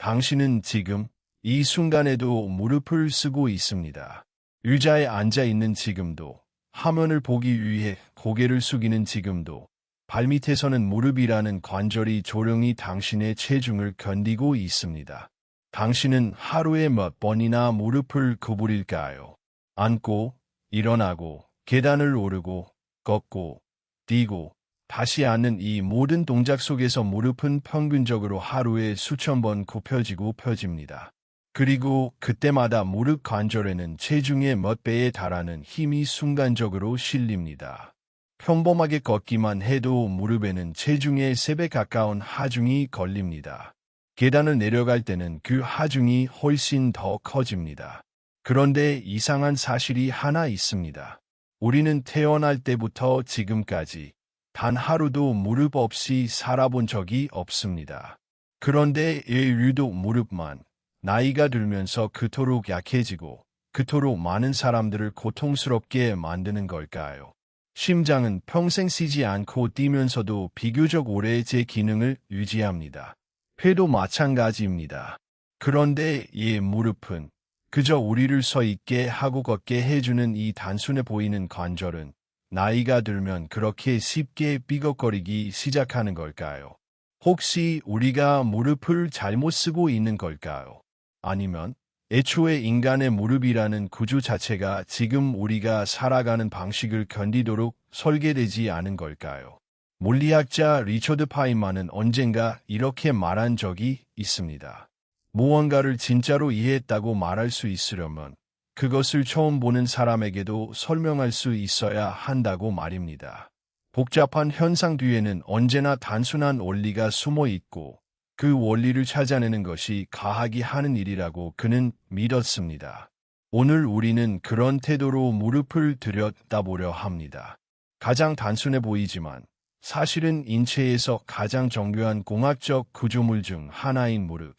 당신은 지금 이 순간에도 무릎을 쓰고 있습니다. 의자에 앉아 있는 지금도, 화면을 보기 위해 고개를 숙이는 지금도, 발밑에서는 무릎이라는 관절이 조용히 당신의 체중을 견디고 있습니다. 당신은 하루에 몇 번이나 무릎을 구부릴까요? 앉고, 일어나고, 계단을 오르고, 걷고, 뛰고, 다시 앉는 이 모든 동작 속에서 무릎은 평균적으로 하루에 수천 번 굽혀지고 펴집니다. 그리고 그때마다 무릎 관절에는 체중의 몇 배에 달하는 힘이 순간적으로 실립니다. 평범하게 걷기만 해도 무릎에는 체중의 3배 가까운 하중이 걸립니다. 계단을 내려갈 때는 그 하중이 훨씬 더 커집니다. 그런데 이상한 사실이 하나 있습니다. 우리는 태어날 때부터 지금까지 단 하루도 무릎 없이 살아본 적이 없습니다. 그런데 왜 유독 무릎만 나이가 들면서 그토록 약해지고 그토록 많은 사람들을 고통스럽게 만드는 걸까요? 심장은 평생 쉬지 않고 뛰면서도 비교적 오래 제 기능을 유지합니다. 폐도 마찬가지입니다. 그런데 이 무릎은 그저 우리를 서 있게 하고 걷게 해주는 이 단순해 보이는 관절은 나이가 들면 그렇게 쉽게 삐걱거리기 시작하는 걸까요? 혹시 우리가 무릎을 잘못 쓰고 있는 걸까요? 아니면 애초에 인간의 무릎이라는 구조 자체가 지금 우리가 살아가는 방식을 견디도록 설계되지 않은 걸까요? 물리학자 리처드 파인만은 언젠가 이렇게 말한 적이 있습니다. 무언가를 진짜로 이해했다고 말할 수 있으려면 그것을 처음 보는 사람에게도 설명할 수 있어야 한다고 말입니다. 복잡한 현상 뒤에는 언제나 단순한 원리가 숨어 있고 그 원리를 찾아내는 것이 과학이 하는 일이라고 그는 믿었습니다. 오늘 우리는 그런 태도로 무릎을 들여다보려 합니다. 가장 단순해 보이지만 사실은 인체에서 가장 정교한 공학적 구조물 중 하나인 무릎.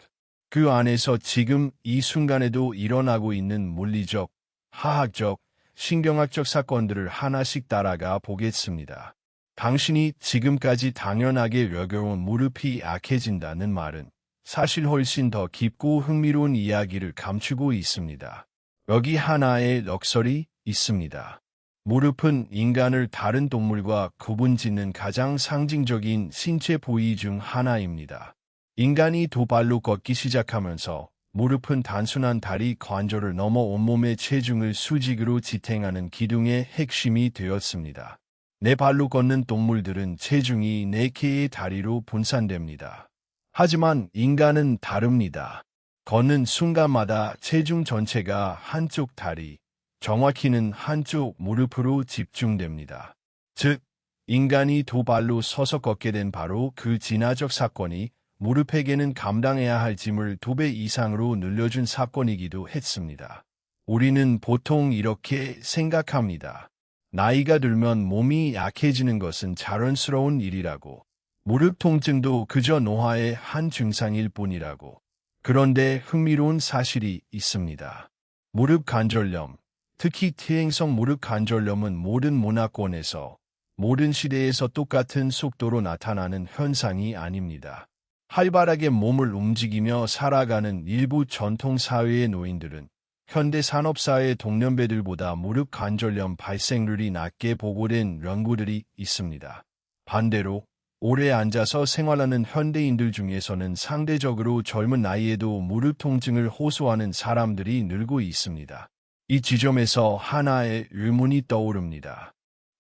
그 안에서 지금 이 순간에도 일어나고 있는 물리적, 화학적, 신경학적 사건들을 하나씩 따라가 보겠습니다. 당신이 지금까지 당연하게 여겨온 무릎이 약해진다는 말은 사실 훨씬 더 깊고 흥미로운 이야기를 감추고 있습니다. 여기 하나의 럭설이 있습니다. 무릎은 인간을 다른 동물과 구분짓는 가장 상징적인 신체 부위 중 하나입니다. 인간이 두 발로 걷기 시작하면서 무릎은 단순한 다리 관절을 넘어 온몸의 체중을 수직으로 지탱하는 기둥의 핵심이 되었습니다. 네 발로 걷는 동물들은 체중이 4개의 다리로 분산됩니다. 하지만 인간은 다릅니다. 걷는 순간마다 체중 전체가 한쪽 다리, 정확히는 한쪽 무릎으로 집중됩니다. 즉, 인간이 두 발로 서서 걷게 된 바로 그 진화적 사건이 무릎에게는 감당해야 할 짐을 2배 이상으로 늘려준 사건이기도 했습니다. 우리는 보통 이렇게 생각합니다. 나이가 들면 몸이 약해지는 것은 자연스러운 일이라고, 무릎 통증도 그저 노화의 한 증상일 뿐이라고. 그런데 흥미로운 사실이 있습니다. 무릎 관절염, 특히 퇴행성 무릎 관절염은 모든 문화권에서, 모든 시대에서 똑같은 속도로 나타나는 현상이 아닙니다. 활발하게 몸을 움직이며 살아가는 일부 전통 사회의 노인들은 현대 산업사회의 동년배들보다 무릎 관절염 발생률이 낮게 보고된 연구들이 있습니다. 반대로 오래 앉아서 생활하는 현대인들 중에서는 상대적으로 젊은 나이에도 무릎 통증을 호소하는 사람들이 늘고 있습니다. 이 지점에서 하나의 의문이 떠오릅니다.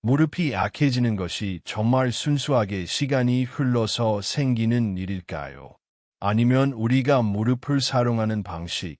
무릎이 약해지는 것이 정말 순수하게 시간이 흘러서 생기는 일일까요? 아니면 우리가 무릎을 사용하는 방식,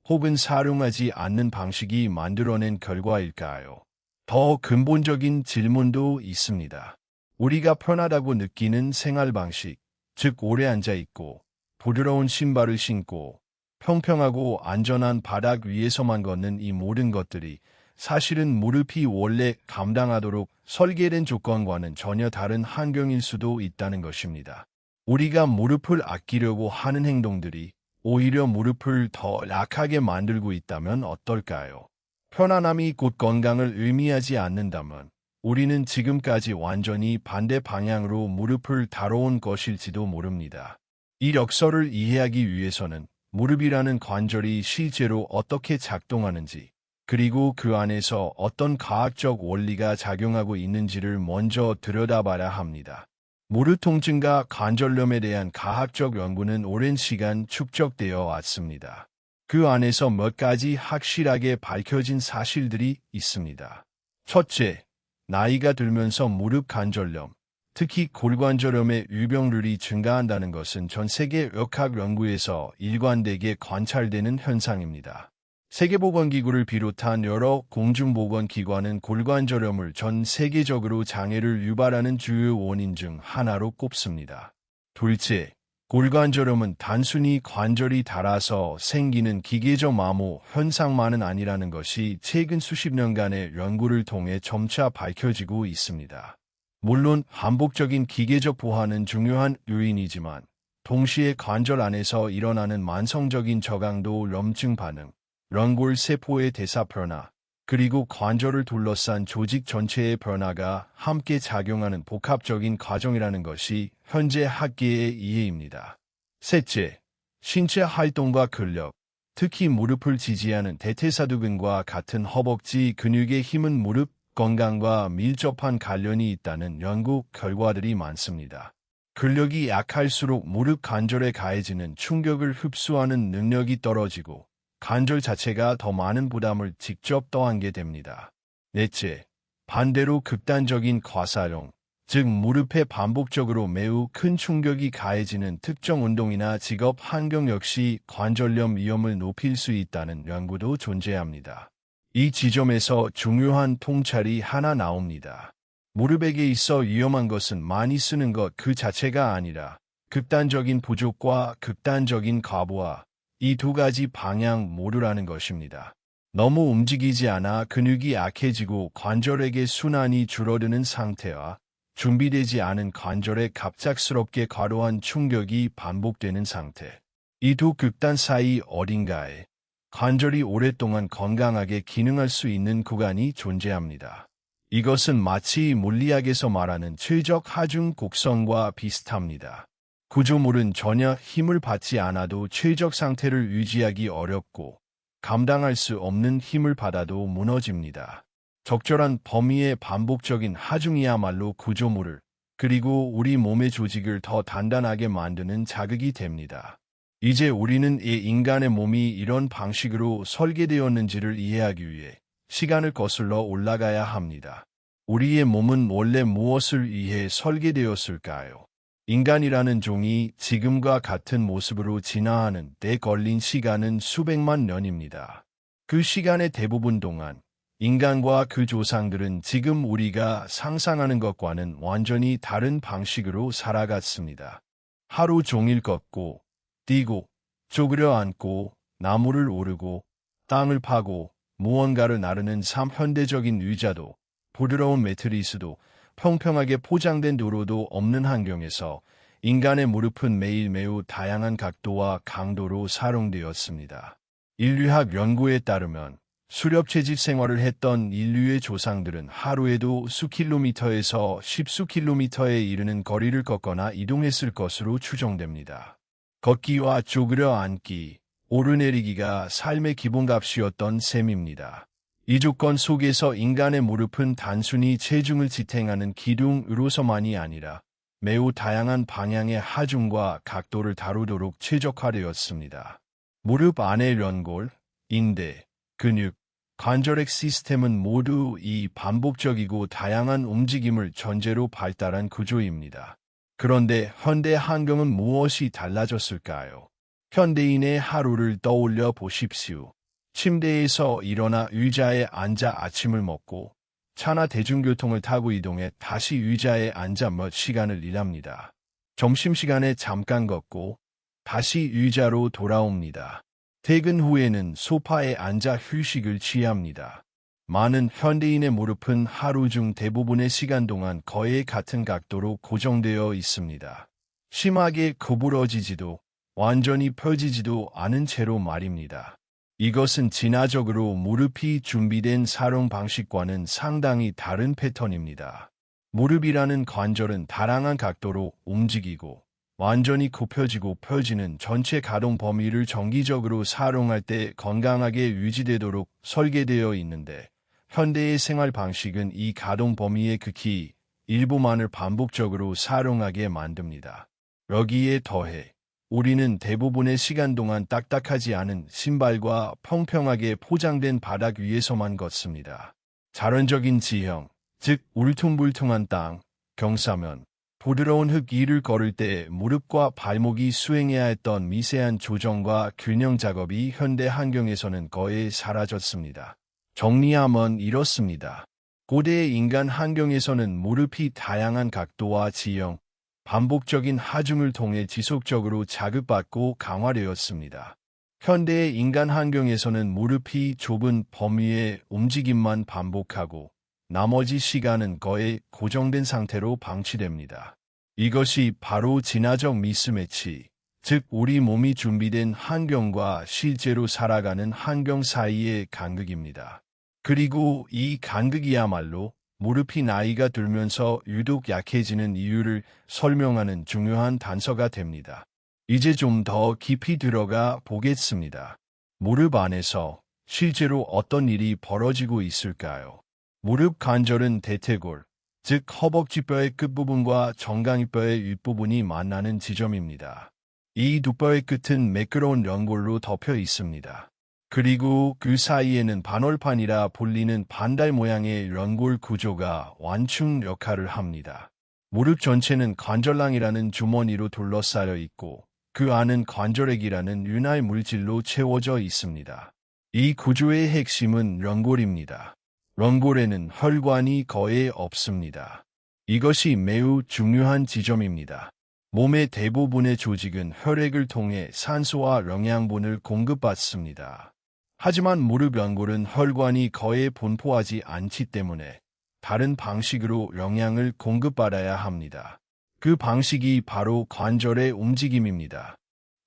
혹은 사용하지 않는 방식이 만들어낸 결과일까요? 더 근본적인 질문도 있습니다. 우리가 편하다고 느끼는 생활 방식, 즉 오래 앉아있고, 부드러운 신발을 신고, 평평하고 안전한 바닥 위에서만 걷는 이 모든 것들이 사실은 무릎이 원래 감당하도록 설계된 조건과는 전혀 다른 환경일 수도 있다는 것입니다. 우리가 무릎을 아끼려고 하는 행동들이 오히려 무릎을 더 약하게 만들고 있다면 어떨까요? 편안함이 곧 건강을 의미하지 않는다면 우리는 지금까지 완전히 반대 방향으로 무릎을 다뤄온 것일지도 모릅니다. 이 역설을 이해하기 위해서는 무릎이라는 관절이 실제로 어떻게 작동하는지, 그리고 그 안에서 어떤 과학적 원리가 작용하고 있는지를 먼저 들여다봐야 합니다. 무릎 통증과 관절염에 대한 과학적 연구는 오랜 시간 축적되어 왔습니다. 그 안에서 몇 가지 확실하게 밝혀진 사실들이 있습니다. 첫째, 나이가 들면서 무릎 관절염, 특히 골관절염의 유병률이 증가한다는 것은 전 세계 의학 연구에서 일관되게 관찰되는 현상입니다. 세계보건기구를 비롯한 여러 공중보건기관은 골관절염을 전 세계적으로 장애를 유발하는 주요 원인 중 하나로 꼽습니다. 둘째, 골관절염은 단순히 관절이 닳아서 생기는 기계적 마모 현상만은 아니라는 것이 최근 수십 년간의 연구를 통해 점차 밝혀지고 있습니다. 물론 반복적인 기계적 보완은 중요한 요인이지만 동시에 관절 안에서 일어나는 만성적인 저강도 염증 반응, 연골 세포의 대사 변화, 그리고 관절을 둘러싼 조직 전체의 변화가 함께 작용하는 복합적인 과정이라는 것이 현재 학계의 이해입니다. 셋째, 신체 활동과 근력, 특히 무릎을 지지하는 대퇴사두근과 같은 허벅지 근육의 힘은 무릎 건강과 밀접한 관련이 있다는 연구 결과들이 많습니다. 근력이 약할수록 무릎 관절에 가해지는 충격을 흡수하는 능력이 떨어지고 관절 자체가 더 많은 부담을 직접 더하게 됩니다. 넷째, 반대로 극단적인 과사용, 즉 무릎에 반복적으로 매우 큰 충격이 가해지는 특정 운동이나 직업 환경 역시 관절염 위험을 높일 수 있다는 연구도 존재합니다. 이 지점에서 중요한 통찰이 하나 나옵니다. 무릎에게 있어 위험한 것은 많이 쓰는 것 그 자체가 아니라 극단적인 부족과 극단적인 과부하, 이 두 가지 방향 모두라는 것입니다. 너무 움직이지 않아 근육이 약해지고 관절에게 순환이 줄어드는 상태와 준비되지 않은 관절에 갑작스럽게 과도한 충격이 반복되는 상태. 이 두 극단 사이 어딘가에 관절이 오랫동안 건강하게 기능할 수 있는 구간이 존재합니다. 이것은 마치 물리학에서 말하는 최적 하중 곡선과 비슷합니다. 구조물은 전혀 힘을 받지 않아도 최적 상태를 유지하기 어렵고 감당할 수 없는 힘을 받아도 무너집니다. 적절한 범위의 반복적인 하중이야말로 구조물을 그리고 우리 몸의 조직을 더 단단하게 만드는 자극이 됩니다. 이제 우리는 이 인간의 몸이 이런 방식으로 설계되었는지를 이해하기 위해 시간을 거슬러 올라가야 합니다. 우리의 몸은 원래 무엇을 위해 설계되었을까요? 인간이라는 종이 지금과 같은 모습으로 진화하는 데 걸린 시간은 수백만 년입니다. 그 시간의 대부분 동안 인간과 그 조상들은 지금 우리가 상상하는 것과는 완전히 다른 방식으로 살아갔습니다. 하루 종일 걷고, 뛰고, 쪼그려 앉고, 나무를 오르고, 땅을 파고, 무언가를 나르는 삶 현대적인 의자도, 부드러운 매트리스도, 평평하게 포장된 도로도 없는 환경에서 인간의 무릎은 매일 매우 다양한 각도와 강도로 사용되었습니다. 인류학 연구에 따르면 수렵채집 생활을 했던 인류의 조상들은 하루에도 수킬로미터에서 십수킬로미터에 이르는 거리를 걷거나 이동했을 것으로 추정됩니다. 걷기와 쪼그려 앉기, 오르내리기가 삶의 기본값이었던 셈입니다. 이 조건 속에서 인간의 무릎은 단순히 체중을 지탱하는 기둥으로서만이 아니라 매우 다양한 방향의 하중과 각도를 다루도록 최적화되었습니다. 무릎 안의 연골, 인대, 근육, 관절핵 시스템은 모두 이 반복적이고 다양한 움직임을 전제로 발달한 구조입니다. 그런데 현대 환경은 무엇이 달라졌을까요? 현대인의 하루를 떠올려 보십시오. 침대에서 일어나 의자에 앉아 아침을 먹고 차나 대중교통을 타고 이동해 다시 의자에 앉아 몇 시간을 일합니다. 점심시간에 잠깐 걷고 다시 의자로 돌아옵니다. 퇴근 후에는 소파에 앉아 휴식을 취합니다. 많은 현대인의 무릎은 하루 중 대부분의 시간 동안 거의 같은 각도로 고정되어 있습니다. 심하게 구부러지지도 완전히 펴지지도 않은 채로 말입니다. 이것은 진화적으로 무릎이 준비된 사용 방식과는 상당히 다른 패턴입니다. 무릎이라는 관절은 다양한 각도로 움직이고 완전히 굽혀지고 펴지는 전체 가동 범위를 정기적으로 사용할 때 건강하게 유지되도록 설계되어 있는데, 현대의 생활 방식은 이 가동 범위의 극히 일부만을 반복적으로 사용하게 만듭니다. 여기에 더해 우리는 대부분의 시간 동안 딱딱하지 않은 신발과 평평하게 포장된 바닥 위에서만 걷습니다. 자연적인 지형, 즉 울퉁불퉁한 땅, 경사면, 부드러운 흙 위를 걸을 때 무릎과 발목이 수행해야 했던 미세한 조정과 균형 작업이 현대 환경에서는 거의 사라졌습니다. 정리하면 이렇습니다. 고대의 인간 환경에서는 무릎이 다양한 각도와 지형, 반복적인 하중을 통해 지속적으로 자극받고 강화되었습니다. 현대의 인간 환경에서는 무릎이 좁은 범위의 움직임만 반복하고 나머지 시간은 거의 고정된 상태로 방치됩니다. 이것이 바로 진화적 미스매치, 즉 우리 몸이 준비된 환경과 실제로 살아가는 환경 사이의 간극입니다. 그리고 이 간극이야말로 무릎이 나이가 들면서 유독 약해지는 이유를 설명하는 중요한 단서가 됩니다. 이제 좀 더 깊이 들어가 보겠습니다. 무릎 안에서 실제로 어떤 일이 벌어지고 있을까요? 무릎 관절은 대퇴골, 즉 허벅지뼈의 끝부분과 정강이뼈의 윗부분이 만나는 지점입니다. 이 두 뼈의 끝은 매끄러운 연골로 덮여 있습니다. 그리고 그 사이에는 반월판이라 불리는 반달 모양의 연골 구조가 완충 역할을 합니다. 무릎 전체는 관절낭이라는 주머니로 둘러싸여 있고 그 안은 관절액이라는 윤활 물질로 채워져 있습니다. 이 구조의 핵심은 연골입니다. 연골에는 혈관이 거의 없습니다. 이것이 매우 중요한 지점입니다. 몸의 대부분의 조직은 혈액을 통해 산소와 영양분을 공급받습니다. 하지만 무릎 연골은 혈관이 거의 분포하지 않기 때문에 다른 방식으로 영양을 공급받아야 합니다. 그 방식이 바로 관절의 움직임입니다.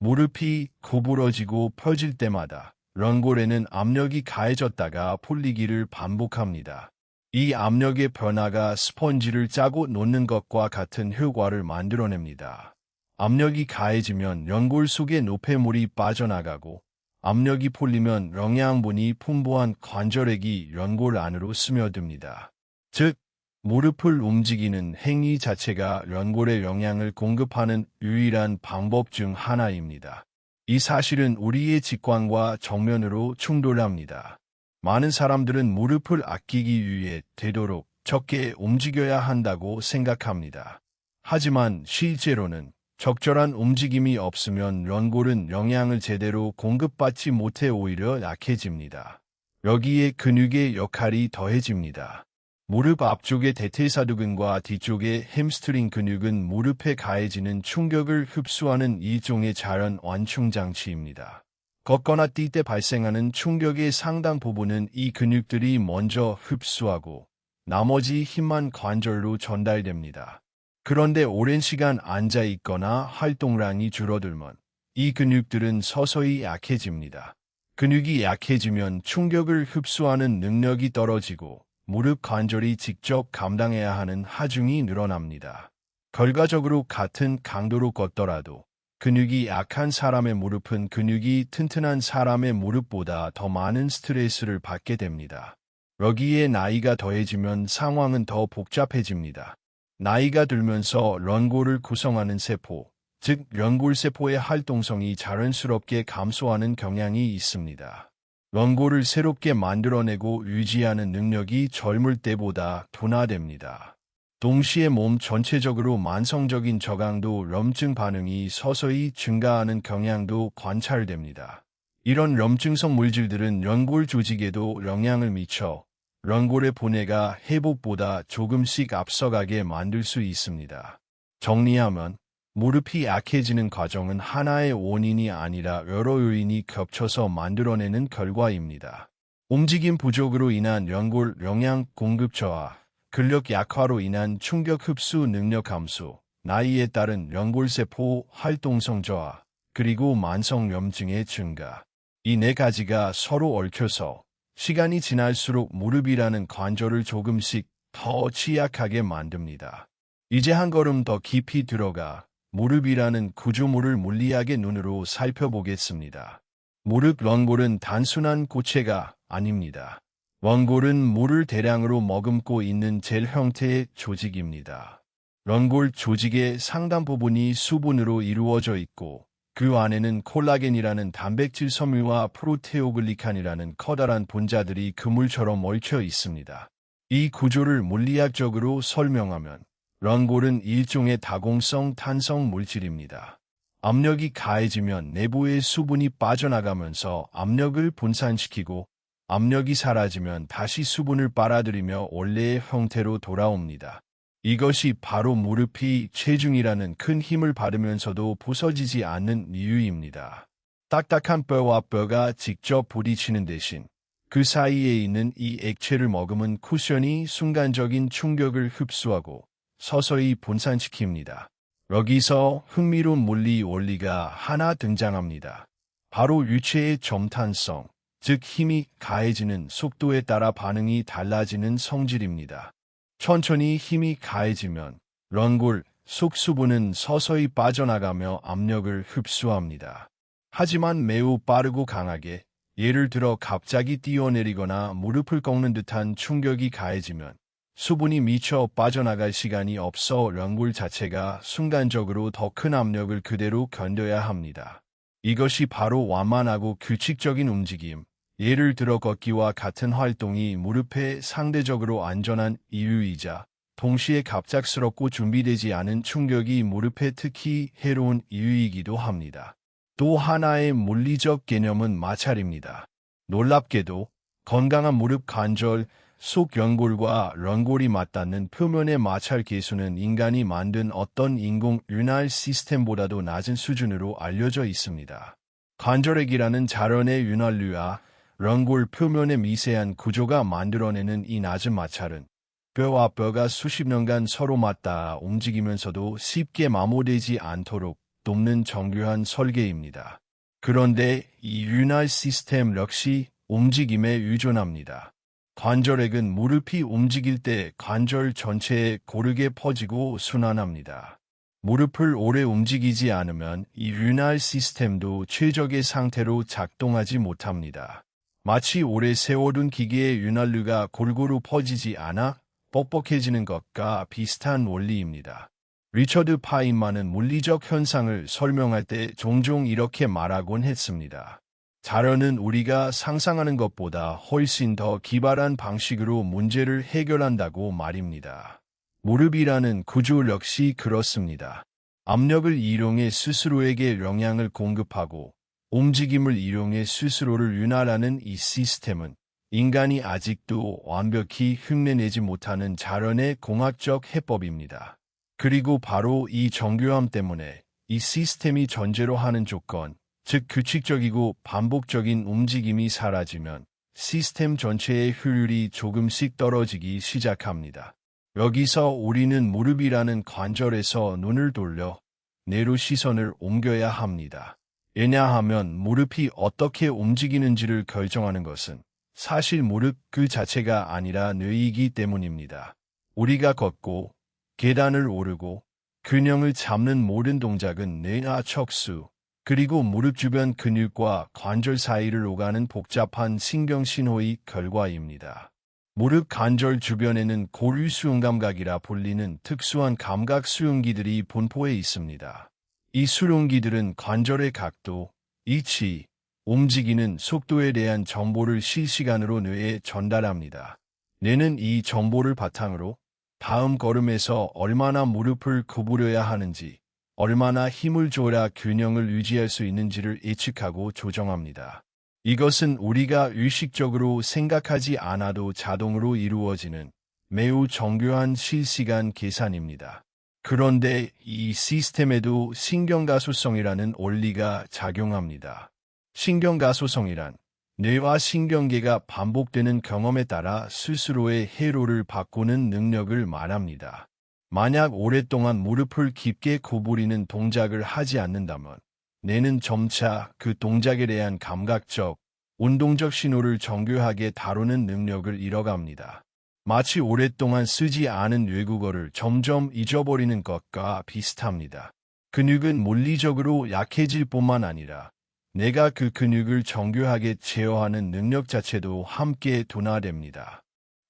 무릎이 구부러지고 펴질 때마다 연골에는 압력이 가해졌다가 풀리기를 반복합니다. 이 압력의 변화가 스펀지를 짜고 놓는 것과 같은 효과를 만들어냅니다. 압력이 가해지면 연골 속에 노폐물이 빠져나가고 압력이 풀리면 영양분이 풍부한 관절액이 연골 안으로 스며듭니다. 즉, 무릎을 움직이는 행위 자체가 연골에 영양을 공급하는 유일한 방법 중 하나입니다. 이 사실은 우리의 직관과 정면으로 충돌합니다. 많은 사람들은 무릎을 아끼기 위해 되도록 적게 움직여야 한다고 생각합니다. 하지만 실제로는 적절한 움직임이 없으면 연골은 영양을 제대로 공급받지 못해 오히려 약해집니다. 여기에 근육의 역할이 더해집니다. 무릎 앞쪽의 대퇴사두근과 뒤쪽의 햄스트링 근육은 무릎에 가해지는 충격을 흡수하는 일종의 자연 완충장치입니다. 걷거나 뛸 때 발생하는 충격의 상당 부분은 이 근육들이 먼저 흡수하고 나머지 힘만 관절로 전달됩니다. 그런데 오랜 시간 앉아 있거나 활동량이 줄어들면 이 근육들은 서서히 약해집니다. 근육이 약해지면 충격을 흡수하는 능력이 떨어지고 무릎 관절이 직접 감당해야 하는 하중이 늘어납니다. 결과적으로 같은 강도로 걷더라도 근육이 약한 사람의 무릎은 근육이 튼튼한 사람의 무릎보다 더 많은 스트레스를 받게 됩니다. 여기에 나이가 더해지면 상황은 더 복잡해집니다. 나이가 들면서 연골을 구성하는 세포, 즉 연골세포의 활동성이 자연스럽게 감소하는 경향이 있습니다. 연골을 새롭게 만들어내고 유지하는 능력이 젊을 때보다 둔화됩니다. 동시에 몸 전체적으로 만성적인 저강도 염증 반응이 서서히 증가하는 경향도 관찰됩니다. 이런 염증성 물질들은 연골 조직에도 영향을 미쳐 연골의 분해가 회복보다 조금씩 앞서가게 만들 수 있습니다. 정리하면 무릎이 약해지는 과정은 하나의 원인이 아니라 여러 요인이 겹쳐서 만들어내는 결과입니다. 움직임 부족으로 인한 연골 영양 공급 저하, 근력 약화로 인한 충격 흡수 능력 감소, 나이에 따른 연골세포 활동성 저하, 그리고 만성 염증의 증가. 이 네 가지가 서로 얽혀서 시간이 지날수록 무릎이라는 관절을 조금씩 더 취약하게 만듭니다. 이제 한 걸음 더 깊이 들어가 무릎이라는 구조물을 물리학의 눈으로 살펴보겠습니다. 무릎 런골은 단순한 고체가 아닙니다. 런골은 물을 대량으로 머금고 있는 젤 형태의 조직입니다. 런골 조직의 상당 부분이 수분으로 이루어져 있고 그 안에는 콜라겐이라는 단백질 섬유와 프로테오글리칸이라는 커다란 분자들이 그물처럼 얽혀 있습니다. 이 구조를 물리학적으로 설명하면 런골은 일종의 다공성 탄성 물질입니다. 압력이 가해지면 내부의 수분이 빠져나가면서 압력을 분산시키고 압력이 사라지면 다시 수분을 빨아들이며 원래의 형태로 돌아옵니다. 이것이 바로 무릎이 체중이라는 큰 힘을 받으면서도 부서지지 않는 이유입니다. 딱딱한 뼈와 뼈가 직접 부딪히는 대신 그 사이에 있는 이 액체를 머금은 쿠션이 순간적인 충격을 흡수하고 서서히 분산시킵니다. 여기서 흥미로운 물리 원리가 하나 등장합니다. 바로 유체의 점탄성, 즉 힘이 가해지는 속도에 따라 반응이 달라지는 성질입니다. 천천히 힘이 가해지면 런골 속 수분은 서서히 빠져나가며 압력을 흡수합니다. 하지만 매우 빠르고 강하게, 예를 들어 갑자기 뛰어내리거나 무릎을 꺾는 듯한 충격이 가해지면 수분이 미처 빠져나갈 시간이 없어 런골 자체가 순간적으로 더 큰 압력을 그대로 견뎌야 합니다. 이것이 바로 완만하고 규칙적인 움직임, 예를 들어 걷기와 같은 활동이 무릎에 상대적으로 안전한 이유이자 동시에 갑작스럽고 준비되지 않은 충격이 무릎에 특히 해로운 이유이기도 합니다. 또 하나의 물리적 개념은 마찰입니다. 놀랍게도 건강한 무릎 관절 속 연골과 런골이 맞닿는 표면의 마찰 계수는 인간이 만든 어떤 인공 윤활 시스템보다도 낮은 수준으로 알려져 있습니다. 관절액이라는 자연의 윤활유와 런골 표면의 미세한 구조가 만들어내는 이 낮은 마찰은 뼈와 뼈가 수십 년간 서로 맞닿아 움직이면서도 쉽게 마모되지 않도록 돕는 정교한 설계입니다. 그런데 이 윤활 시스템 역시 움직임에 의존합니다. 관절액은 무릎이 움직일 때 관절 전체에 고르게 퍼지고 순환합니다. 무릎을 오래 움직이지 않으면 이 윤활 시스템도 최적의 상태로 작동하지 못합니다. 마치 오래 세워둔 기계의 윤활유가 골고루 퍼지지 않아 뻑뻑해지는 것과 비슷한 원리입니다. 리처드 파인만은 물리적 현상을 설명할 때 종종 이렇게 말하곤 했습니다. 자연은 우리가 상상하는 것보다 훨씬 더 기발한 방식으로 문제를 해결한다고 말입니다. 무릎이라는 구조 역시 그렇습니다. 압력을 이용해 스스로에게 영향을 공급하고 움직임을 이용해 스스로를 윤활하는 이 시스템은 인간이 아직도 완벽히 흉내내지 못하는 자연의 공학적 해법입니다. 그리고 바로 이 정교함 때문에 이 시스템이 전제로 하는 조건, 즉 규칙적이고 반복적인 움직임이 사라지면 시스템 전체의 효율이 조금씩 떨어지기 시작합니다. 여기서 우리는 무릎이라는 관절에서 눈을 돌려 뇌로 시선을 옮겨야 합니다. 왜냐하면 무릎이 어떻게 움직이는지를 결정하는 것은 사실 무릎 그 자체가 아니라 뇌이기 때문입니다. 우리가 걷고 계단을 오르고 균형을 잡는 모든 동작은 뇌나 척수, 그리고 무릎 주변 근육과 관절 사이를 오가는 복잡한 신경신호의 결과입니다. 무릎 관절 주변에는 고류 수용감각이라 불리는 특수한 감각 수용기들이 분포해 있습니다. 이 수용기들은 관절의 각도, 위치, 움직이는 속도에 대한 정보를 실시간으로 뇌에 전달합니다. 뇌는 이 정보를 바탕으로 다음 걸음에서 얼마나 무릎을 구부려야 하는지, 얼마나 힘을 줘야 균형을 유지할 수 있는지를 예측하고 조정합니다. 이것은 우리가 의식적으로 생각하지 않아도 자동으로 이루어지는 매우 정교한 실시간 계산입니다. 그런데 이 시스템에도 신경가소성이라는 원리가 작용합니다. 신경가소성이란 뇌와 신경계가 반복되는 경험에 따라 스스로의 회로를 바꾸는 능력을 말합니다. 만약 오랫동안 무릎을 깊게 구부리는 동작을 하지 않는다면 뇌는 점차 그 동작에 대한 감각적, 운동적 신호를 정교하게 다루는 능력을 잃어갑니다. 마치 오랫동안 쓰지 않은 외국어를 점점 잊어버리는 것과 비슷합니다. 근육은 물리적으로 약해질 뿐만 아니라 내가 그 근육을 정교하게 제어하는 능력 자체도 함께 둔화됩니다.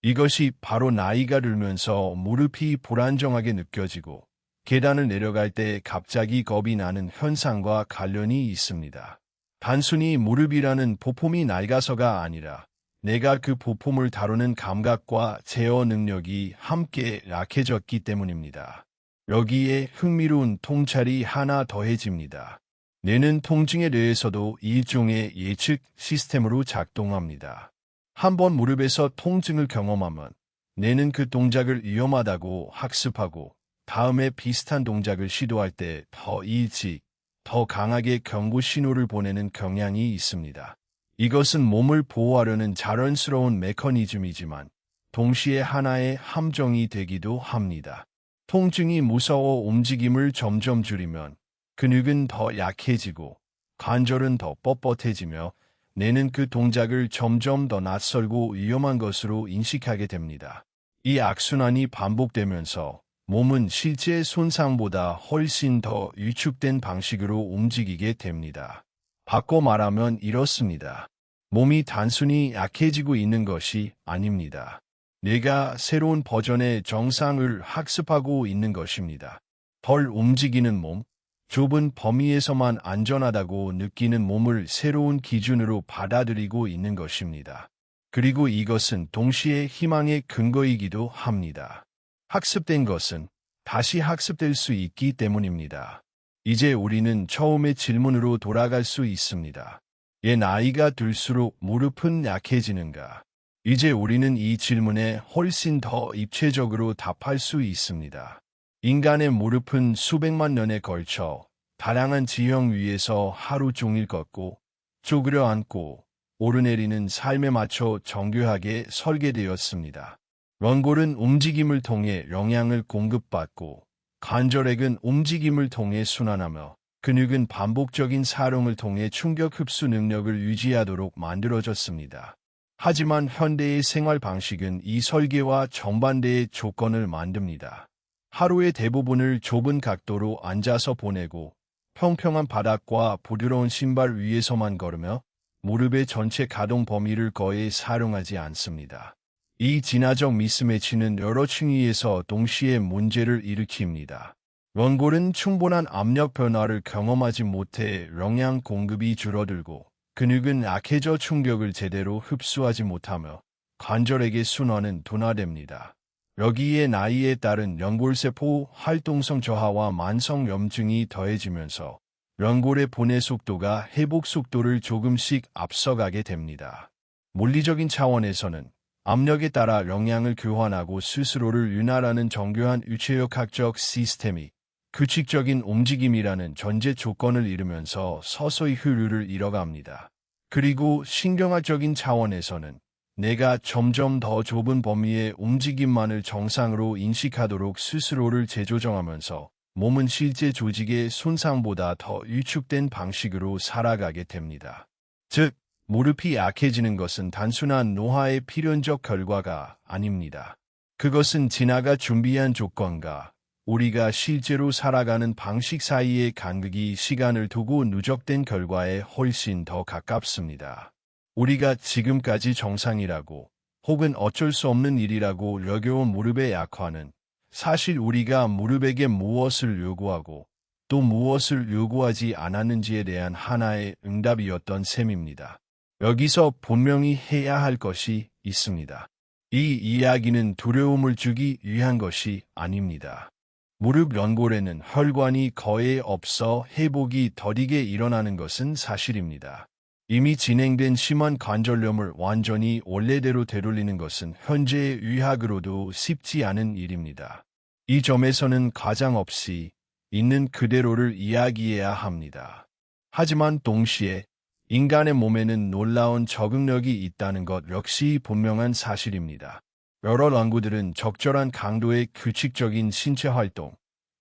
이것이 바로 나이가 들면서 무릎이 불안정하게 느껴지고 계단을 내려갈 때 갑자기 겁이 나는 현상과 관련이 있습니다. 단순히 무릎이라는 부품이 낡아서가 아니라 내가 그 부품을 다루는 감각과 제어 능력이 함께 약해졌기 때문입니다. 여기에 흥미로운 통찰이 하나 더해집니다. 뇌는 통증에 대해서도 일종의 예측 시스템으로 작동합니다. 한번 무릎에서 통증을 경험하면 뇌는 그 동작을 위험하다고 학습하고 다음에 비슷한 동작을 시도할 때 더 일찍, 더 강하게 경고 신호를 보내는 경향이 있습니다. 이것은 몸을 보호하려는 자연스러운 메커니즘이지만 동시에 하나의 함정이 되기도 합니다. 통증이 무서워 움직임을 점점 줄이면 근육은 더 약해지고 관절은 더 뻣뻣해지며 뇌는 그 동작을 점점 더 낯설고 위험한 것으로 인식하게 됩니다. 이 악순환이 반복되면서 몸은 실제 손상보다 훨씬 더 위축된 방식으로 움직이게 됩니다. 바꿔 말하면 이렇습니다. 몸이 단순히 약해지고 있는 것이 아닙니다. 뇌가 새로운 버전의 정상을 학습하고 있는 것입니다. 덜 움직이는 몸, 좁은 범위에서만 안전하다고 느끼는 몸을 새로운 기준으로 받아들이고 있는 것입니다. 그리고 이것은 동시에 희망의 근거이기도 합니다. 학습된 것은 다시 학습될 수 있기 때문입니다. 이제 우리는 처음의 질문으로 돌아갈 수 있습니다. 왜 나이가 들수록 무릎은 약해지는가? 이제 우리는 이 질문에 훨씬 더 입체적으로 답할 수 있습니다. 인간의 무릎은 수백만 년에 걸쳐 다양한 지형 위에서 하루 종일 걷고 쪼그려 앉고 오르내리는 삶에 맞춰 정교하게 설계되었습니다. 연골은 움직임을 통해 영양을 공급받고 관절액은 움직임을 통해 순환하며 근육은 반복적인 사용을 통해 충격 흡수 능력을 유지하도록 만들어졌습니다. 하지만 현대의 생활 방식은 이 설계와 정반대의 조건을 만듭니다. 하루의 대부분을 좁은 각도로 앉아서 보내고 평평한 바닥과 부드러운 신발 위에서만 걸으며 무릎의 전체 가동 범위를 거의 사용하지 않습니다. 이 진화적 미스매치는 여러 층위에서 동시에 문제를 일으킵니다. 연골은 충분한 압력 변화를 경험하지 못해 영양 공급이 줄어들고 근육은 약해져 충격을 제대로 흡수하지 못하며 관절에게 순환은 둔화됩니다. 여기에 나이에 따른 연골세포 활동성 저하와 만성 염증이 더해지면서 연골의 분해 속도가 회복 속도를 조금씩 앞서가게 됩니다. 물리적인 차원에서는 압력에 따라 영양을 교환하고 스스로를 윤활하는 정교한 유체역학적 시스템이 규칙적인 움직임이라는 전제 조건을 이루면서 서서히 효율을 잃어갑니다. 그리고 신경학적인 차원에서는 내가 점점 더 좁은 범위의 움직임만을 정상으로 인식하도록 스스로를 재조정하면서 몸은 실제 조직의 손상보다 더 위축된 방식으로 살아가게 됩니다. 즉, 무릎이 약해지는 것은 단순한 노화의 필연적 결과가 아닙니다. 그것은 진화가 준비한 조건과 우리가 실제로 살아가는 방식 사이의 간극이 시간을 두고 누적된 결과에 훨씬 더 가깝습니다. 우리가 지금까지 정상이라고 혹은 어쩔 수 없는 일이라고 여겨온 무릎의 약화는 사실 우리가 무릎에게 무엇을 요구하고 또 무엇을 요구하지 않았는지에 대한 하나의 응답이었던 셈입니다. 여기서 분명히 해야 할 것이 있습니다. 이 이야기는 두려움을 주기 위한 것이 아닙니다. 무릎 연골에는 혈관이 거의 없어 회복이 더디게 일어나는 것은 사실입니다. 이미 진행된 심한 관절염을 완전히 원래대로 되돌리는 것은 현재의 의학으로도 쉽지 않은 일입니다. 이 점에서는 과장 없이 있는 그대로를 이야기해야 합니다. 하지만 동시에 인간의 몸에는 놀라운 적응력이 있다는 것 역시 분명한 사실입니다. 여러 연구들은 적절한 강도의 규칙적인 신체 활동,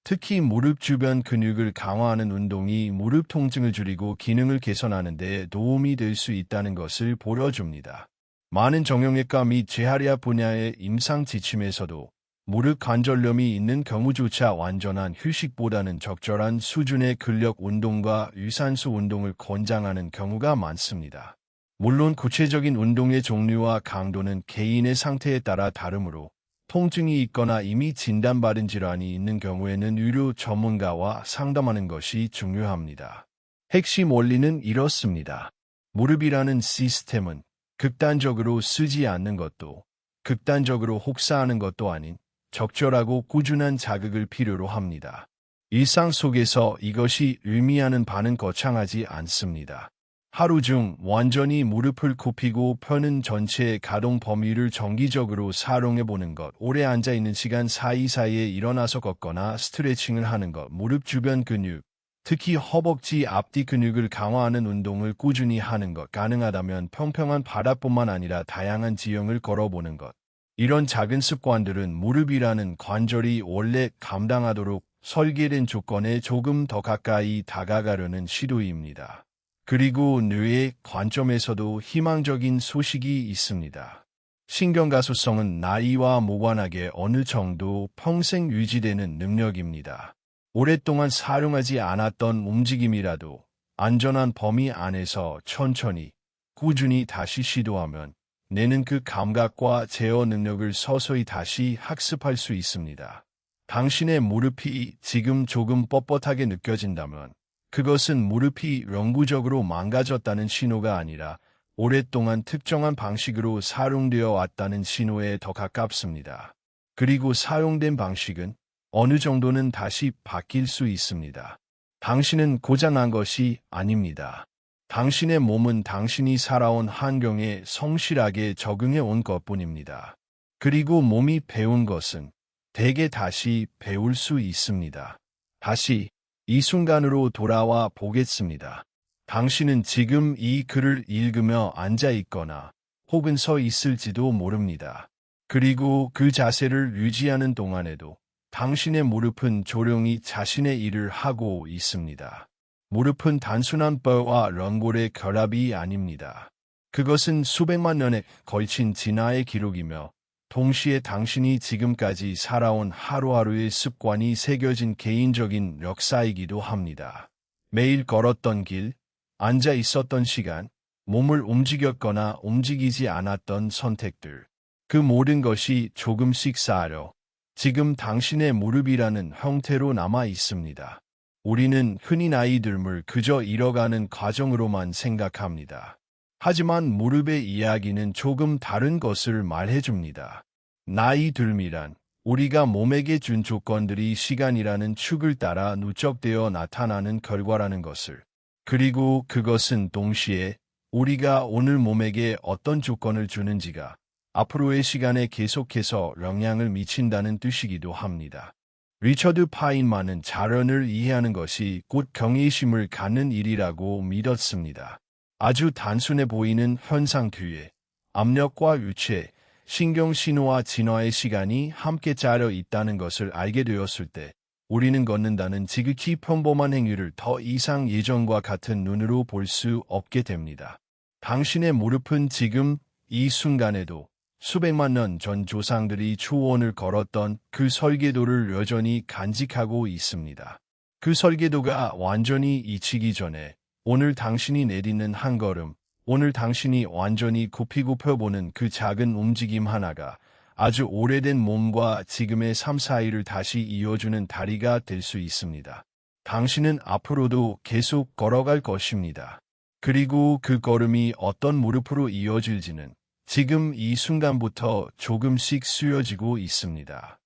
특히 무릎 주변 근육을 강화하는 운동이 무릎 통증을 줄이고 기능을 개선하는 데 도움이 될 수 있다는 것을 보여줍니다. 많은 정형외과 및 재활의학 분야의 임상 지침에서도 무릎 관절염이 있는 경우조차 완전한 휴식보다는 적절한 수준의 근력 운동과 유산소 운동을 권장하는 경우가 많습니다. 물론 구체적인 운동의 종류와 강도는 개인의 상태에 따라 다르므로 통증이 있거나 이미 진단받은 질환이 있는 경우에는 의료 전문가와 상담하는 것이 중요합니다. 핵심 원리는 이렇습니다. 무릎이라는 시스템은 극단적으로 쓰지 않는 것도 극단적으로 혹사하는 것도 아닌 적절하고 꾸준한 자극을 필요로 합니다. 일상 속에서 이것이 의미하는 바는 거창하지 않습니다. 하루 중 완전히 무릎을 굽히고 펴는 전체의 가동 범위를 정기적으로 사용해보는 것, 오래 앉아있는 시간 사이사이에 일어나서 걷거나 스트레칭을 하는 것, 무릎 주변 근육, 특히 허벅지 앞뒤 근육을 강화하는 운동을 꾸준히 하는 것, 가능하다면 평평한 바닥뿐만 아니라 다양한 지형을 걸어보는 것. 이런 작은 습관들은 무릎이라는 관절이 원래 감당하도록 설계된 조건에 조금 더 가까이 다가가려는 시도입니다. 그리고 뇌의 관점에서도 희망적인 소식이 있습니다. 신경가소성은 나이와 무관하게 어느 정도 평생 유지되는 능력입니다. 오랫동안 사용하지 않았던 움직임이라도 안전한 범위 안에서 천천히, 꾸준히 다시 시도하면 뇌는 그 감각과 제어 능력을 서서히 다시 학습할 수 있습니다. 당신의 무릎이 지금 조금 뻣뻣하게 느껴진다면 그것은 무릎이 영구적으로 망가졌다는 신호가 아니라 오랫동안 특정한 방식으로 사용되어 왔다는 신호에 더 가깝습니다. 그리고 사용된 방식은 어느 정도는 다시 바뀔 수 있습니다. 당신은 고장난 것이 아닙니다. 당신의 몸은 당신이 살아온 환경에 성실하게 적응해 온 것뿐입니다. 그리고 몸이 배운 것은 대개 다시 배울 수 있습니다. 다시 이 순간으로 돌아와 보겠습니다. 당신은 지금 이 글을 읽으며 앉아 있거나 혹은 서 있을지도 모릅니다. 그리고 그 자세를 유지하는 동안에도 당신의 무릎은 조용히 자신의 일을 하고 있습니다. 무릎은 단순한 뼈와 연골의 결합이 아닙니다. 그것은 수백만 년에 걸친 진화의 기록이며 동시에 당신이 지금까지 살아온 하루하루의 습관이 새겨진 개인적인 역사이기도 합니다. 매일 걸었던 길, 앉아 있었던 시간, 몸을 움직였거나 움직이지 않았던 선택들, 그 모든 것이 조금씩 쌓여 지금 당신의 무릎이라는 형태로 남아 있습니다. 우리는 흔히 나이 들물 그저 잃어가는 과정으로만 생각합니다. 하지만 무릎의 이야기는 조금 다른 것을 말해줍니다. 나이 들미란 우리가 몸에게 준 조건들이 시간이라는 축을 따라 누적되어 나타나는 결과라는 것을, 그리고 그것은 동시에 우리가 오늘 몸에게 어떤 조건을 주는지가 앞으로의 시간에 계속해서 영향을 미친다는 뜻이기도 합니다. 리처드 파인만은 자연을 이해하는 것이 곧 경외심을 갖는 일이라고 믿었습니다. 아주 단순해 보이는 현상 뒤에 압력과 유체, 신경신호와 진화의 시간이 함께 짜여 있다는 것을 알게 되었을 때 우리는 걷는다는 지극히 평범한 행위를 더 이상 예전과 같은 눈으로 볼 수 없게 됩니다. 당신의 무릎은 지금 이 순간에도 수백만 년 전 조상들이 초원을 걸었던 그 설계도를 여전히 간직하고 있습니다. 그 설계도가 완전히 잊히기 전에 오늘 당신이 내딛는 한 걸음, 오늘 당신이 완전히 굽히고 펴보는 그 작은 움직임 하나가 아주 오래된 몸과 지금의 삶 사이를 다시 이어주는 다리가 될 수 있습니다. 당신은 앞으로도 계속 걸어갈 것입니다. 그리고 그 걸음이 어떤 무릎으로 이어질지는 지금 이 순간부터 조금씩 쓰여지고 있습니다.